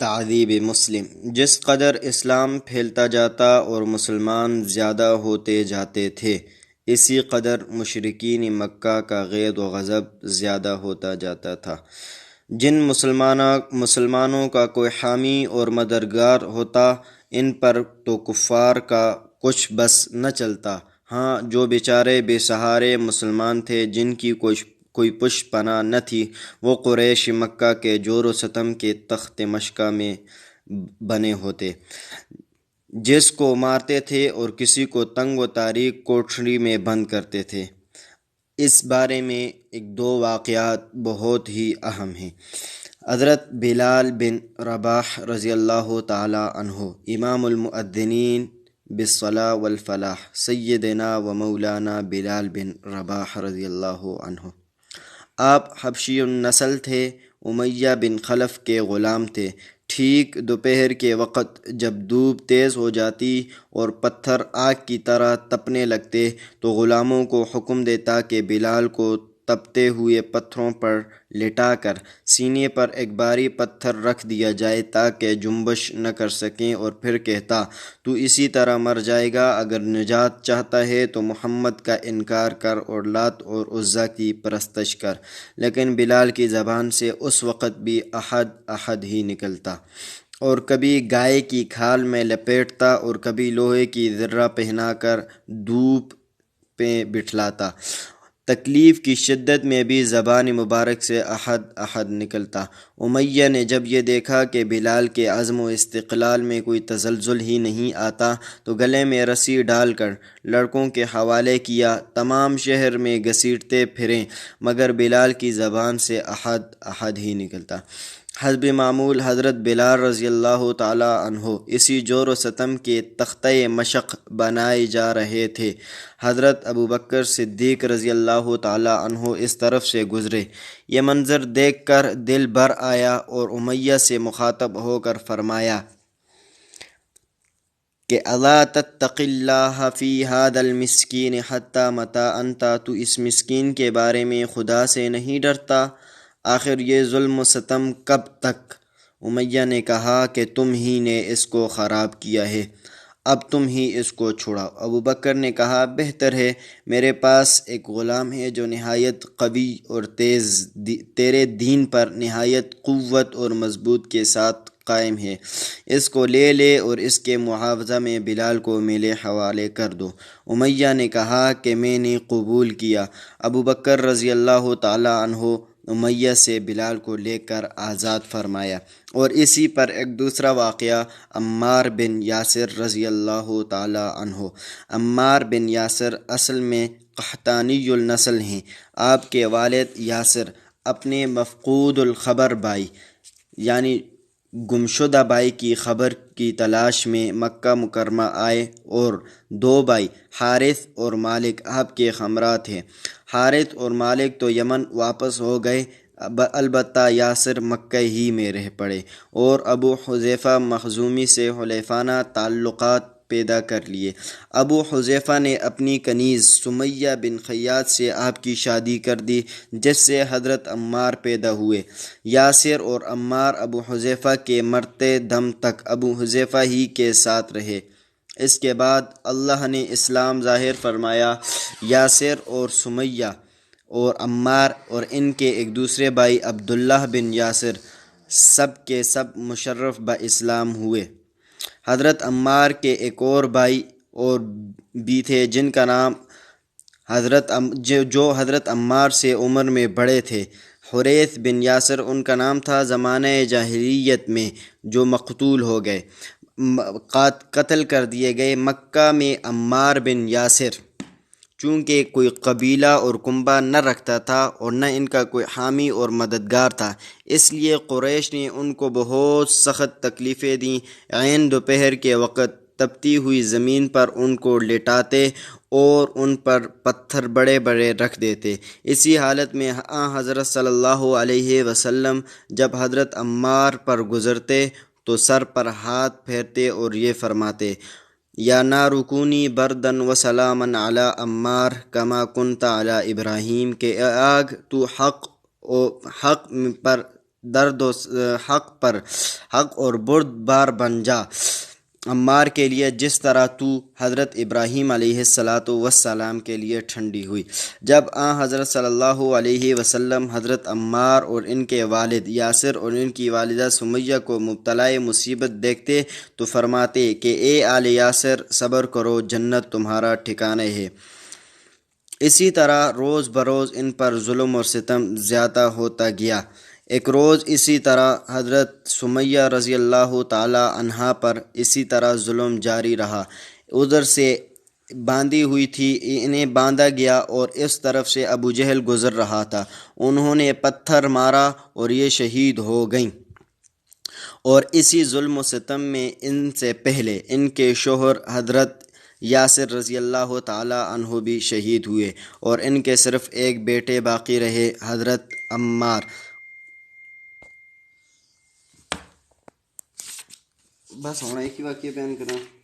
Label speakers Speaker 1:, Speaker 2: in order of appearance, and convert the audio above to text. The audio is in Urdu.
Speaker 1: تعذیب مسلم۔ جس قدر اسلام پھیلتا جاتا اور مسلمان زیادہ ہوتے جاتے تھے، اسی قدر مشرکین مکہ کا غیظ و غضب زیادہ ہوتا جاتا تھا۔ جن مسلمانوں کا کوئی حامی اور مددگار ہوتا، ان پر تو کفار کا کچھ بس نہ چلتا۔ ہاں، جو بیچارے بے سہارے مسلمان تھے، جن کی کوئی پشت پناہ نہ تھی، وہ قریش مکہ کے جور و ستم کے تخت مشقہ میں بنے ہوتے، جس کو مارتے تھے اور کسی کو تنگ و تاریک کوٹھری میں بند کرتے تھے۔ اس بارے میں ایک دو واقعات بہت ہی اہم ہیں۔ حضرت بلال بن رباح رضی اللہ تعالی عنہ، امام المؤذنین بالصلاۃ والفلاح، سیدنا و مولانا بلال بن رباح رضی اللہ عنہ، آپ حبشی النسل تھے، امیہ بن خلف کے غلام تھے۔ ٹھیک دوپہر کے وقت جب دھوپ تیز ہو جاتی اور پتھر آگ کی طرح تپنے لگتے، تو غلاموں کو حکم دیتا کہ بلال کو تپتے ہوئے پتھروں پر لٹا کر سینے پر ایک بھاری پتھر رکھ دیا جائے تاکہ جنبش نہ کر سکیں، اور پھر کہتا، تو اسی طرح مر جائے گا۔ اگر نجات چاہتا ہے تو محمد کا انکار کر اور لات اور عزیٰ کی پرستش کر۔ لیکن بلال کی زبان سے اس وقت بھی احد احد ہی نکلتا، اور کبھی گائے کی کھال میں لپیٹتا اور کبھی لوہے کی زرہ پہنا کر دھوپ پہ بٹھلاتا۔ تکلیف کی شدت میں بھی زبان مبارک سے احد احد نکلتا۔ امیہ نے جب یہ دیکھا کہ بلال کے عزم و استقلال میں کوئی تزلزل ہی نہیں آتا، تو گلے میں رسی ڈال کر لڑکوں کے حوالے کیا، تمام شہر میں گھسیٹتے پھریں، مگر بلال کی زبان سے احد احد ہی نکلتا۔ حسب معمول حضرت بلال رضی اللہ تعالی عنہ اسی جور و ستم کے تختہ مشق بنائے جا رہے تھے۔ حضرت ابوبکر صدیق رضی اللہ تعالی عنہ اس طرف سے گزرے۔ یہ منظر دیکھ کر دل بھر آیا اور امیہ سے مخاطب ہو کر فرمایا کہ الا تتقی اللہ فی ھذا المسکین حتی متی انت، تو اس مسکین کے بارے میں خدا سے نہیں ڈرتا؟ آخر یہ ظلم و ستم کب تک؟ امیہ نے کہا کہ تم ہی نے اس کو خراب کیا ہے، اب تم ہی اس کو چھڑاؤ۔ ابوبکر نے کہا، بہتر ہے، میرے پاس ایک غلام ہے جو نہایت قوی اور تیرے دین پر نہایت قوت اور مضبوط کے ساتھ قائم ہے، اس کو لے لے اور اس کے معاوضہ میں بلال کو میرے حوالے کر دو۔ امیہ نے کہا کہ میں نے قبول کیا۔ ابوبکر رضی اللہ تعالی عنہ امیہ سے بلال کو لے کر آزاد فرمایا۔ اور اسی پر ایک دوسرا واقعہ عمار بن یاسر رضی اللہ تعالی عنہ۔ عمار بن یاسر اصل میں قحطانی النسل ہیں۔ آپ کے والد یاسر اپنے مفقود الخبر بھائی یعنی گمشدہ بھائی کی خبر کی تلاش میں مکہ مکرمہ آئے، اور دو بھائی حارث اور مالک آپ کے ہمراہ تھے۔ حارث اور مالک تو یمن واپس ہو گئے، البتہ یاسر مکہ ہی میں رہ پڑے اور ابو حذیفہ مخزومی سے حلیفانہ تعلقات پیدا کر لیے۔ ابو حذیفہ نے اپنی کنیز سمیہ بن خیاط سے آپ کی شادی کر دی، جس سے حضرت عمار پیدا ہوئے۔ یاسر اور عمار ابو حذیفہ کے مرتے دم تک ابو حذیفہ ہی کے ساتھ رہے۔ اس کے بعد اللہ نے اسلام ظاہر فرمایا۔ یاسر اور سمیہ اور عمار اور ان کے ایک دوسرے بھائی عبداللہ بن یاسر سب کے سب مشرف باسلام ہوئے۔ حضرت عمار کے ایک اور بھائی اور بھی تھے جن کا نام جو حضرت عمار سے عمر میں بڑے تھے۔ حریث بن یاسر ان کا نام تھا، زمانہ جاہلیت میں جو مقتول ہو گئے، قتل کر دیے گئے۔ مکہ میں عمار بن یاسر چونکہ کوئی قبیلہ اور کنبہ نہ رکھتا تھا اور نہ ان کا کوئی حامی اور مددگار تھا، اس لیے قریش نے ان کو بہت سخت تکلیفیں دیں۔ عین دوپہر کے وقت تپتی ہوئی زمین پر ان کو لٹاتے اور ان پر پتھر بڑے بڑے رکھ دیتے۔ اسی حالت میں حضرت صلی اللہ علیہ وسلم جب حضرت عمار پر گزرتے تو سر پر ہاتھ پھیرتے اور یہ فرماتے، یا نار کونی بردن و سلاما علی عمار کما کنت علی ابراہیم، کہ اے آگ تو حق پر درد و حق اور بردبار بن جا، عمار کے لیے جس طرح تو حضرت ابراہیم علیہ السلام کے لیے ٹھنڈی ہوئی۔ جب حضرت صلی اللہ علیہ وسلم حضرت عمار اور ان کے والد یاسر اور ان کی والدہ سمیہ کو مبتلا مصیبت دیکھتے تو فرماتے کہ اے آل یاسر صبر کرو، جنت تمہارا ٹھکانہ ہے۔ اسی طرح روز بروز ان پر ظلم اور ستم زیادہ ہوتا گیا۔ ایک روز اسی طرح حضرت سمیہ رضی اللہ تعالی عنہا پر اسی طرح ظلم جاری رہا۔ ادھر سے باندھی ہوئی تھی، انہیں باندھا گیا اور اس طرف سے ابو جہل گزر رہا تھا، انہوں نے پتھر مارا اور یہ شہید ہو گئیں۔ اور اسی ظلم و ستم میں ان سے پہلے ان کے شوہر حضرت یاسر رضی اللہ تعالی عنہ بھی شہید ہوئے اور ان کے صرف ایک بیٹے باقی رہے، حضرت عمار۔ بس ہونا ایک ہی واقعہ بیان کرنا۔